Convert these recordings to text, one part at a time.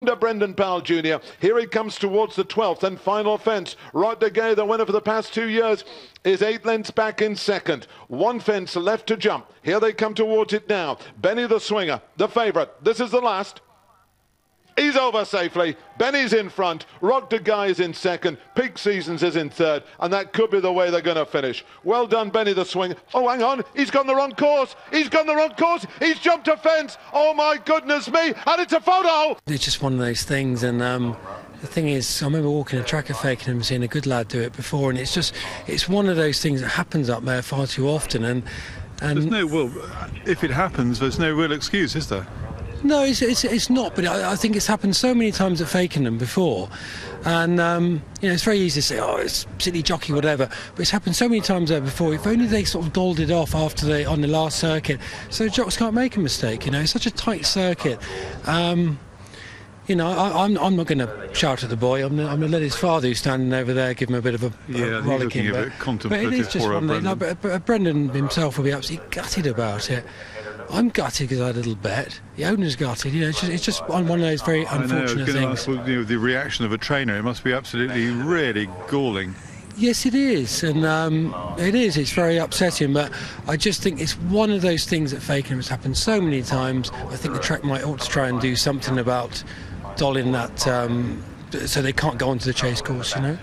under Brendan Powell Jr. Here he comes towards the 12th and final fence. Rod de Gay, the winner for the past 2 years, is 8 lengths back in second. One fence left to jump. Here they come towards it now. Benny the Swinger, the favourite. This is the last. He's over safely. Benny's in front. Rod de Gay is in second. Peak Seasons is in third. And that could be the way they're going to finish. Well done, Benny the Swing. Oh, hang on. He's gone the wrong course. He's gone the wrong course. He's jumped a fence. Oh, my goodness me. And it's a photo. It's just one of those things. And the thing is, I remember walking a track at Fakenham and seeing a good lad do it before. And it's one of those things that happens up there far too often. And there's no, well, if it happens, there's no real excuse, is there? No, it's not, but I think it's happened so many times at Fakenham before, and you know, it's very easy to say, oh, it's silly jockey, whatever, but it's happened so many times there before. If only they sort of dolled it off on the last circuit, so jocks can't make a mistake. You know, it's such a tight circuit. You know, I'm not going to shout at the boy. I'm going to let his father, who's standing over there, give him a bit of a rollicking. But it is just one thing. No, but Brendan himself will be absolutely gutted about it. I'm gutted because I had a little bet. The owner's gutted. You know, it's just one of those very unfortunate things. You know, the reaction of a trainer, it must be absolutely really galling. Yes, it is, and it is. It's very upsetting, but I just think it's one of those things that Fakenham has happened so many times. I think the track might ought to try and do something about dolling that, so they can't go onto the chase course. You know.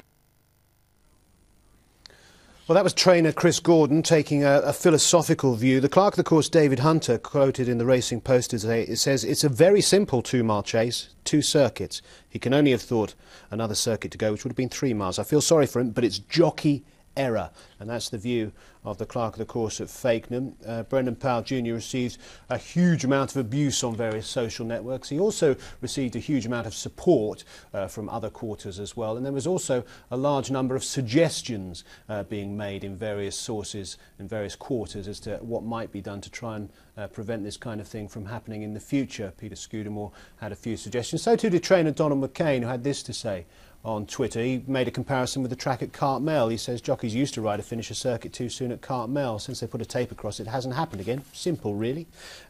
Well, that was trainer Chris Gordon taking a philosophical view. The clerk of the course, David Hunter, quoted in the Racing Post, it says, it's a very simple 2-mile chase, 2 circuits. He can only have thought another circuit to go, which would have been 3 miles. I feel sorry for him, but it's jockey error. And that's the view of the clerk of the course at Fakenham. Brendan Powell Jr. received a huge amount of abuse on various social networks. He also received a huge amount of support from other quarters as well. And there was also a large number of suggestions being made in various sources, in various quarters, as to what might be done to try and prevent this kind of thing from happening in the future. Peter Scudamore had a few suggestions. So too did trainer Donald McCain, who had this to say on Twitter. He made a comparison with the track at Cartmel. He says jockeys used to ride a finisher circuit too soon at Cartmel. Since they put a tape across it, hasn't happened again. Simple, really,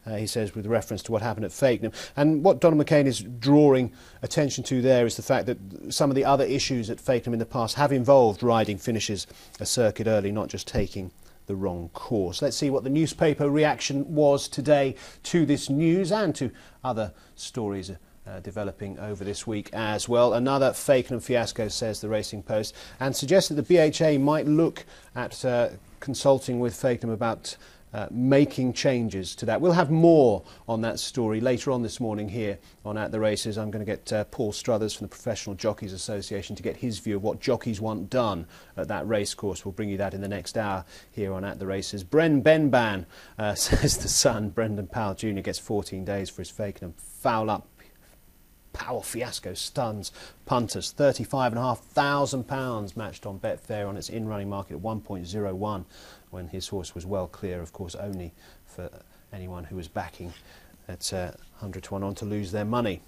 he says, with reference to what happened at Fakenham. And what Donald McCain is drawing attention to there is the fact that some of the other issues at Fakenham in the past have involved riding finishes a circuit early, not just taking the wrong course. Let's see what the newspaper reaction was today to this news and to other stories developing over this week as well. Another Fakenham fiasco, says the Racing Post, and suggests that the BHA might look at consulting with Fakenham about making changes to that. We'll have more on that story later on this morning here on At the Races. I'm going to get Paul Struthers from the Professional Jockeys Association to get his view of what jockeys want done at that racecourse. We'll bring you that in the next hour here on At the Races. Bren Benban, says the Sun, Brendan Powell Jr. gets 14 days for his Fakenham foul-up Powell fiasco stuns punters. £35,500 matched on Betfair on its in-running market at 1.01 when his horse was well clear, of course, only for anyone who was backing at 100 to 1 on to lose their money.